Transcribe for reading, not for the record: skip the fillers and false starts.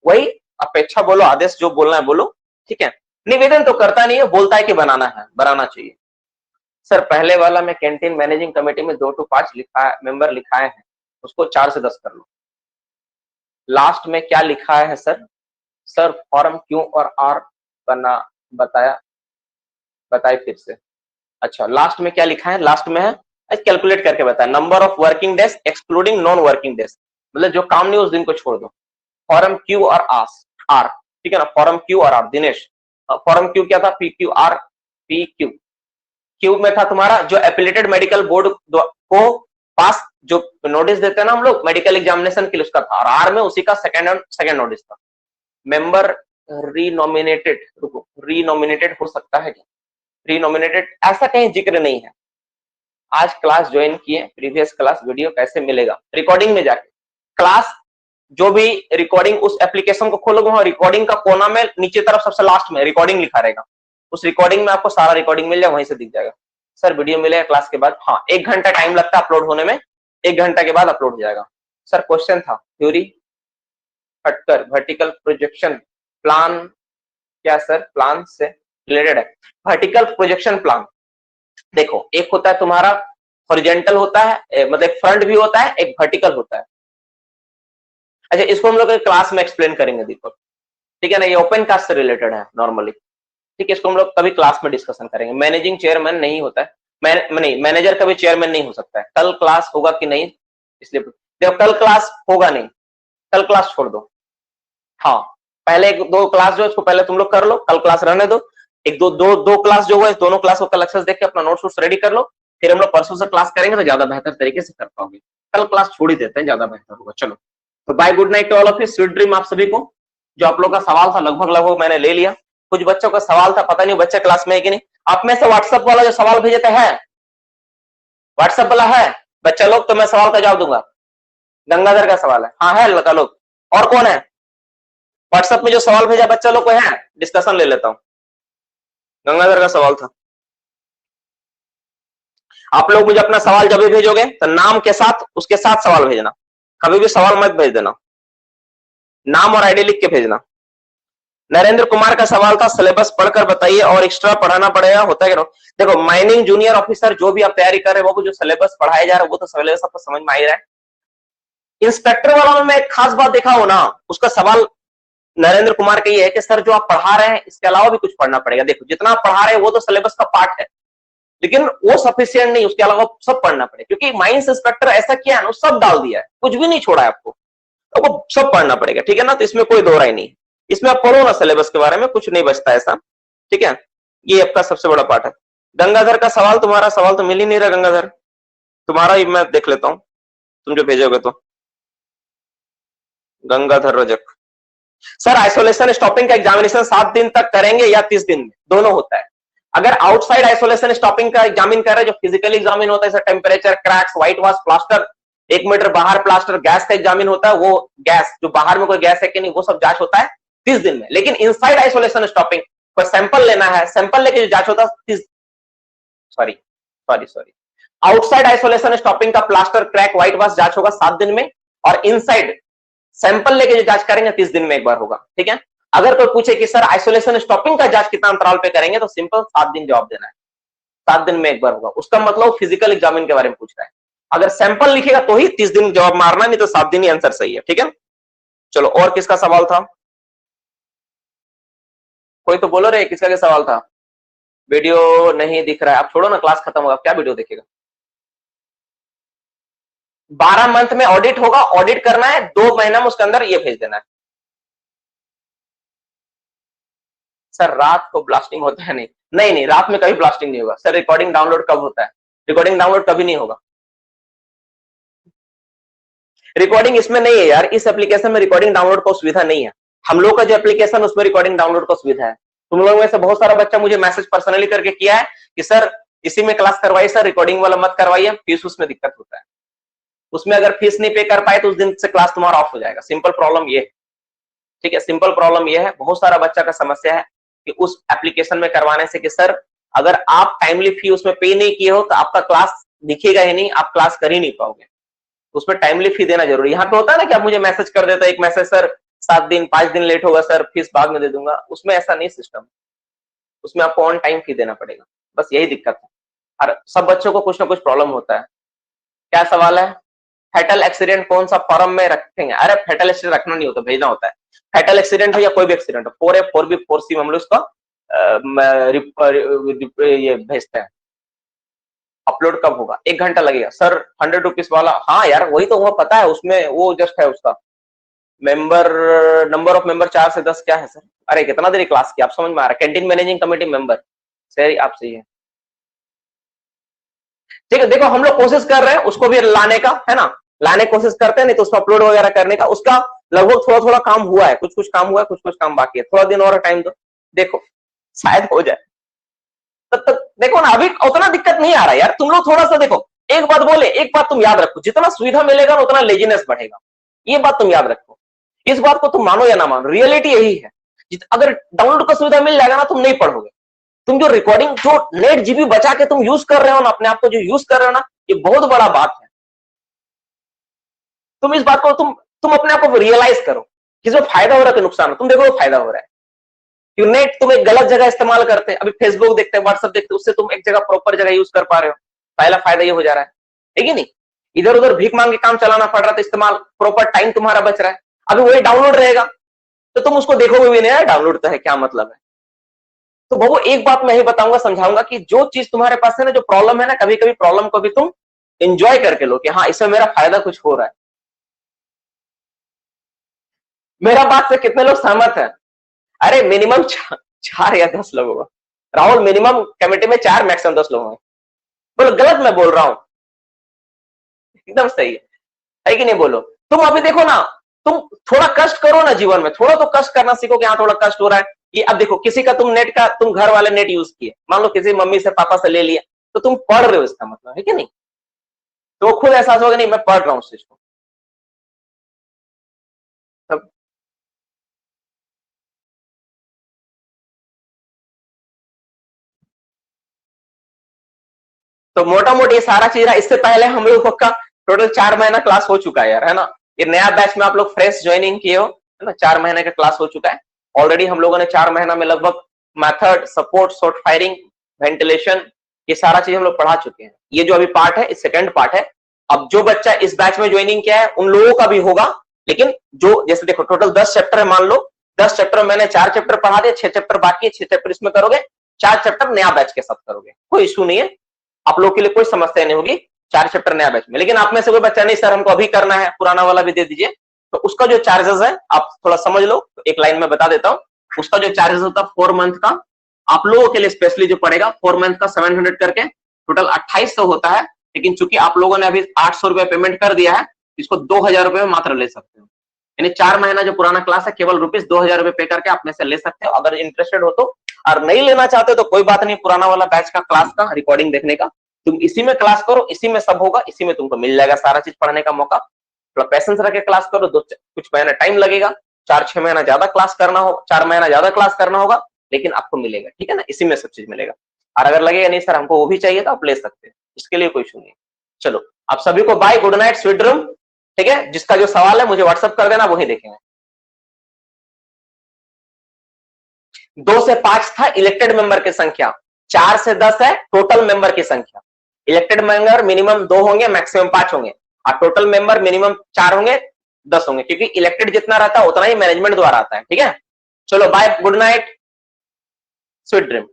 वही अपेक्षा बोलो, आदेश जो बोलना है बोलो, ठीक है। निवेदन तो करता नहीं है, बोलता है कि बनाना है, बनाना चाहिए। सर पहले वाला में कैंटीन मैनेजिंग कमेटी में 2 to 5 लिखा मेंबर लिखाए हैं, उसको 4 से 10 कर लो। लास्ट में क्या लिखा है सर? सर फॉर्म क्यू और आर बना बताए फिर से। अच्छा लास्ट में क्या लिखा है? लास्ट में है कैलकुलेट करके बताया, number of working days excluding non working days, मतलब जो काम नहीं उस दिन को छोड़ दो। फॉर्म क्यू और आर, ठीक है ना, फॉर्म क्यू और आर। दिनेश फॉर्म क्यू क्या था? P Q R, P Q. Q में था तुम्हारा जो एफिलिएटेड मेडिकल बोर्ड को पास जो नोटिस देते हैं ना हम लोग मेडिकल एग्जामिनेशन के लिए, उसका था। और आर में उसी का सेकंड नोटिस था। मेंबर रीनोमिनेटेड, रुको, रीनोमिनेटेड हो सकता है क्या? रीनोमिनेटेड ऐसा कहीं जिक्र नहीं है। आज क्लास ज्वाइन किए, प्रीवियस क्लास वीडियो कैसे मिलेगा? रिकॉर्डिंग में जाके क्लास जो भी रिकॉर्डिंग, उस एप्लीकेशन को खोलोगे वहां रिकॉर्डिंग का कोना में नीचे तरफ सबसे लास्ट में रिकॉर्डिंग लिखा रहेगा, उस रिकॉर्डिंग में आपको सारा रिकॉर्डिंग मिल जाएगा, वहीं से दिख जाएगा। सर वीडियो मिलेगा क्लास के बाद? हाँ 1 घंटा टाइम लगता है अपलोड होने में, 1 घंटा के बाद अपलोड हो जाएगा। सर क्वेश्चन था थ्योरी हटकर वर्टिकल प्रोजेक्शन प्लान, क्या सर प्लान से रिलेटेड है? वर्टिकल प्रोजेक्शन प्लान देखो, एक होता है तुम्हारा हॉरिजॉन्टल होता है, मतलब फ्रंट व्यू होता है, एक वर्टिकल होता है। अच्छा इसको हम लोग क्लास में एक्सप्लेन करेंगे दीपक, ठीक है ना, ये ओपन कास्ट से रिलेटेड है नॉर्मली, ठीक है। इसको हम लोग कभी क्लास में डिस्कशन करेंगे। मैनेजिंग चेयरमैन नहीं होता है, नहीं मैनेजर कभी चेयरमैन नहीं हो सकता है। कल क्लास होगा कि नहीं, इसलिए देखो कल क्लास होगा नहीं, कल क्लास छोड़ दो। हाँ पहले 1-2 क्लास जो है उसको पहले तुम लोग कर लो, कल क्लास रहने दो। 1-2 क्लास जो है दोनों क्लास को कल अक्सर देख के अपना नोट्स रेडी कर लो, फिर हम लोग परसों से क्लास करेंगे तो ज्यादा बेहतर तरीके से कर पाओगे। कल क्लास छोड़ ही देते हैं, ज्यादा बेहतर होगा। चलो तो bye, good night to all of you, sweet dream आप सभी को। जो आप लोग का सवाल था लगभग मैंने ले लिया। कुछ बच्चों का सवाल था, पता नहीं बच्चे क्लास में है कि नहीं। आप में से व्हाट्सएप वाला जो सवाल भेजे थे है, व्हाट्सएप वाला है बच्चा लोग, तो मैं सवाल का जवाब दूंगा। गंगाधर का सवाल है, हाँ है लड़का लोग। और कौन है व्हाट्सएप में जो सवाल भेजा बच्चा लोग को? है, डिस्कशन ले लेता हूं। गंगाधर का सवाल था। आप लोग मुझे अपना सवाल जब भी भेजोगे तो नाम के साथ उसके साथ सवाल भेजना, कभी भी सवाल मत भेज देना, नाम और आईडी लिख के भेजना। नरेंद्र कुमार का सवाल था सिलेबस पढ़कर बताइए और एक्स्ट्रा पढ़ाना पड़ेगा, होता है क्या? देखो माइनिंग जूनियर ऑफिसर जो भी आप तैयारी कर रहे हो, वो जो सिलेबस पढ़ाया जा रहा है वो तो सिलेबस आपको समझ में आ ही रहा है। इंस्पेक्टर वाला में मैं एक खास बात देखा हो ना, उसका सवाल नरेंद्र कुमार का ये है कि सर जो आप पढ़ा रहे हैं इसके अलावा भी कुछ पढ़ना पड़ेगा। देखो जितना आप पढ़ा रहे हैं वो तो सिलेबस का पार्ट है, लेकिन वो सफिशिएंट नहीं, उसके अलावा सब पढ़ना पड़ेगा। क्योंकि माइंस इंस्पेक्टर ऐसा किया है ना, सब डाल दिया है, कुछ भी नहीं छोड़ा है आपको, तो वो सब पढ़ना पड़ेगा, ठीक है ना। तो इसमें कोई दो राय नहीं, इसमें आप पढ़ो ना सिलेबस के बारे में, कुछ नहीं बचता ऐसा, ठीक है। ये आपका सबसे बड़ा पार्ट है। गंगाधर का सवाल, तुम्हारा सवाल तो मिल ही नहीं रहा गंगाधर, तुम्हारा ही मैं देख लेता हूं, तुम जो भेजोगे तो। Gangadhar Rajak sir isolation stopping का एग्जामिनेशन 7 दिन तक करेंगे या 30 दिन में? दोनों होता है। अगर आउटसाइड आइसोलेशन स्टॉपिंग का एग्जामिन कर रहे हैं, जो फिजिकली एग्जामिन होता है जैसे temperature, cracks, whitewash, plaster, 1 metre बाहर प्लास्टर, गैस का एग्जामिन होता है, वो गैस जो बाहर में कोई गैस है कि नहीं वो सब जांच होता है 30 दिन में। लेकिन इनसाइड आइसोलेशन स्टॉपिंग कोई सैंपल लेना है, सैंपल लेके जो जांच होता है सॉरी आउटसाइड आइसोलेशन स्टॉपिंग का प्लास्टर, क्रैक, व्हाइट वॉश जांच होगा 7 दिन में, और इनसाइड सैंपल लेके जो जांच करेंगे 30 दिन में एक बार होगा, ठीक है। अगर कोई पूछे कि सर आइसोलेशन स्टॉपिंग का जांच कितना अंतराल पे करेंगे, तो सिंपल 7 दिन जवाब देना है, 7 दिन में एक बार होगा। उसका मतलब फिजिकल एग्जामिन के बारे में पूछ रहा है। अगर सैंपल लिखेगा तो ही 30 दिन जवाब मारना, नहीं तो 7 दिन ही आंसर सही है, ठीक है। चलो और किसका सवाल था? कोई तो बोलो रे, किसका क्या सवाल था? वीडियो नहीं दिख रहा है, आप छोड़ो ना, क्लास खत्म होगा, क्या वीडियो देखेगा? 12 मंथ में ऑडिट होगा, ऑडिट करना है 2 महीना में, उसके अंदर ये भेज देना है। सर रात को ब्लास्टिंग होता है? नहीं, रात में कभी ब्लास्टिंग नहीं होगा। सर रिकॉर्डिंग डाउनलोड कब होता है? रिकॉर्डिंग डाउनलोड कभी नहीं होगा, रिकॉर्डिंग इसमें नहीं है यार, इस एप्लीकेशन में रिकॉर्डिंग डाउनलोड का सुविधा नहीं है। हम लोग का जो एप्लीकेशन उसमें रिकॉर्डिंग डाउनलोड का सुविधा है। तुम लोगों में से बहुत सारा बच्चा मुझे मैसेज पर्सनली करके किया है कि सर इसी में क्लास करवाइए, सर रिकॉर्डिंग वाला मत करवाइए, फीस उसमें दिक्कत होता है। उसमें अगर फीस नहीं पे कर पाए तो उस दिन से क्लास तुम्हारा ऑफ हो जाएगा। सिंपल प्रॉब्लम ये है, ठीक है, सिंपल प्रॉब्लम ये है। बहुत सारा बच्चा का समस्या है कि उस एप्लीकेशन में करवाने से कि सर अगर आप टाइमली फी उसमें पे नहीं किए हो तो आपका क्लास दिखेगा ही नहीं, आप क्लास कर ही नहीं पाओगे। उसमें टाइमली फी देना जरूरी। यहाँ पे होता है ना कि आप मुझे मैसेज कर देता है, एक मैसेज सर 7 दिन 5 दिन लेट होगा सर फीस बाद में दे दूंगा, उसमें ऐसा नहीं सिस्टम, उसमें आपको ऑन टाइम फी देना पड़ेगा, बस यही दिक्कत है। और सब बच्चों को कुछ ना कुछ प्रॉब्लम होता है। क्या सवाल है? फैटल एक्सीडेंट कौन सा फॉर्म में रखेंगे? अरे फैटल एक्सीडेंट रखना नहीं होता, भेजना होता है। फैटल एक्सीडेंट हो या कोई भी एक्सीडेंट हो, 4A 4B 4C हम लोग इसका ये भेजते हैं। अपलोड कब होगा? 1 घंटा लगेगा सर। 100 रुपीज वाला, हाँ यार वही तो, वो पता है उसमें, वो जस्ट है उसका मेंबर, नंबर ऑफ मेंबर 4 से 10 क्या है सर? अरे कितना देर क्लास की, आप समझ में आ रहा है? कैंटीन मैनेजिंग कमेटी मेंबर, सही आप सही है। ठीक है, देखो हम लोग कोशिश कर रहे हैं उसको भी लाने का, है ना, लाने की कोशिश करते हैं, नहीं तो उसको अपलोड वगैरह करने का, उसका लगभग थोड़ा थोड़ा काम हुआ है, कुछ कुछ काम हुआ है, कुछ कुछ काम बाकी है, थोड़ा दिन और टाइम दो, देखो शायद हो जाए। तब तक देखो ना, अभी उतना दिक्कत नहीं आ रहा यार, तुम लोग थोड़ा सा देखो। एक बात बोले, एक बात तुम याद रखो, जितना सुविधा मिलेगा ना उतना लेजीनेस बढ़ेगा, ये बात तुम याद रखो। इस बात को तुम मानो या ना मानो, रियलिटी यही है। अगर डाउनलोड का सुविधा मिल जाएगा ना, तुम नहीं पढ़ोगे। तुम जो रिकॉर्डिंग, जो नेट जीबी बचा के तुम यूज कर रहे हो ना, अपने आप को जो यूज कर रहे हो ना, ये बहुत बड़ा बात है। तुम इस बात को तुम अपने आप को रियलाइज करो, किसी को फायदा हो रहा है कि नुकसान हो, तुम देखो फायदा हो रहा है। क्यों नेट तुम एक गलत जगह इस्तेमाल करते हैं, अभी फेसबुक देखते हैं, व्हाट्सएप देखते हैं, उससे तुम एक जगह प्रॉपर जगह यूज कर पा रहे हो, पहला फायदा ये हो जा रहा है कि नहीं? इधर उधर भीख मांग के काम चलाना पड़ रहा था, इस्तेमाल प्रॉपर टाइम तुम्हारा बच रहा है। अभी वही डाउनलोड रहेगा तो तुम उसको देखोगे भी नहीं, डाउनलोड तो है क्या मतलब है। तो बाबू एक बात मैं ही बताऊंगा, समझाऊंगा कि जो चीज तुम्हारे पास है ना, जो प्रॉब्लम है ना, कभी कभी प्रॉब्लम को भी तुम एंजॉय करके लो कि हाँ इसमें मेरा फायदा कुछ हो रहा है। मेरा बात से कितने लोग सहमत है? अरे मिनिमम 4 या 10 लोग होगा राहुल, मिनिमम कमेटी में 4 मैक्सिमम 10 लोग होंगे। बोलो गलत मैं बोल रहा हूं? एकदम सही है कि नहीं? बोलो। तुम अभी देखो ना, तुम थोड़ा कष्ट करो ना जीवन में, थोड़ा तो कष्ट करना सीखो कि हाँ थोड़ा कष्ट हो रहा है। ये अब देखो, किसी का तुम नेट का, तुम घर वाले नेट यूज किए, मान लो किसी मम्मी से पापा से ले लिया, तो तुम पढ़ रहे हो, इसका मतलब है कि नहीं? तो खुद एहसास होगा नहीं मैं पढ़ रहा हूं उस चीज को। तब तो मोटा मोटी सारा चीज है। इससे पहले हम लोगों का टोटल 4 महीना क्लास हो चुका है यार, है ना? ये नया बैच में आप लोग फ्रेश ज्वाइनिंग किए हो, है ना? 4 महीने का क्लास हो चुका है ऑलरेडी। हम लोगों ने 4 महीना में लगभग method, support, short firing, ventilation, ये सारा चीज हम लोग पढ़ा चुके हैं। ये जो अभी पार्ट है, सेकंड पार्ट है। अब जो बच्चा इस बैच में ज्वाइनिंग किया है उन लोगों का भी होगा, लेकिन जो जैसे देखो टोटल 10 चैप्टर है, मान लो 10 चैप्टर मैंने 4 चैप्टर पढ़ा दिए, 6 चैप्टर बाकी है, 6 चैप्टर इसमें करोगे, 4 चैप्टर नया बैच के साथ करोगे, कोई इशू नहीं है, आप लोग के लिए कोई समस्या नहीं होगी। 4 चैप्टर नया बैच में। लेकिन आप में से कोई बच्चा नहीं सर हमको अभी करना है, पुराना वाला भी दे दीजिए, तो उसका जो चार्जेस है आप थोड़ा समझ लो, एक लाइन में बता देता हूं। उसका जो चार्जेस होता है 4 मंथ का, आप लोगों के लिए स्पेशली जो पड़ेगा 4 मंथ का 700 करके टोटल 2800 होता है। लेकिन चूंकि आप लोगों ने अभी 800 रुपए पेमेंट कर दिया है, इसको 2000 रुपए में मात्र ले सकते हो। यानी 4 महीना जो पुराना क्लास है केवल ₹2000 पे करके आप में से ले सकते हो, अगर इंटरेस्टेड हो तो। और नहीं लेना चाहते तो कोई बात नहीं, पुराना वाला बैच का क्लास का रिकॉर्डिंग देखने का, तुम इसी में क्लास करो, इसी में सब होगा, इसी में तुमको मिल जाएगा सारा चीज पढ़ने का मौका। थोड़ा पैसेंस रख के क्लास करो, कुछ महीना टाइम लगेगा, 4-6 महीना ज्यादा क्लास करना हो, 4 महीना ज्यादा क्लास करना होगा, लेकिन आपको मिलेगा, ठीक है ना? इसी में सब चीज मिलेगा। और अगर लगेगा नहीं सर हमको वो भी चाहिए तो आप ले सकते हैं, इसके लिए कोई इशू नहीं। चलो आप सभी को bye, good night, sweet dream. ठीक है, जिसका जो सवाल है मुझे व्हाट्सअप कर देना, वही देखेंगे। 2 से 5 था इलेक्टेड मेंबर की संख्या, 4 से 10 है टोटल मेंबर की संख्या। इलेक्टेड मेंबर मिनिमम 2 होंगे, मैक्सिमम 5 होंगे, और टोटल मेंबर मिनिमम 4 होंगे, 10 होंगे, क्योंकि इलेक्टेड जितना रहता है उतना ही मैनेजमेंट द्वारा आता है। ठीक है, चलो bye, good night, sweet dream.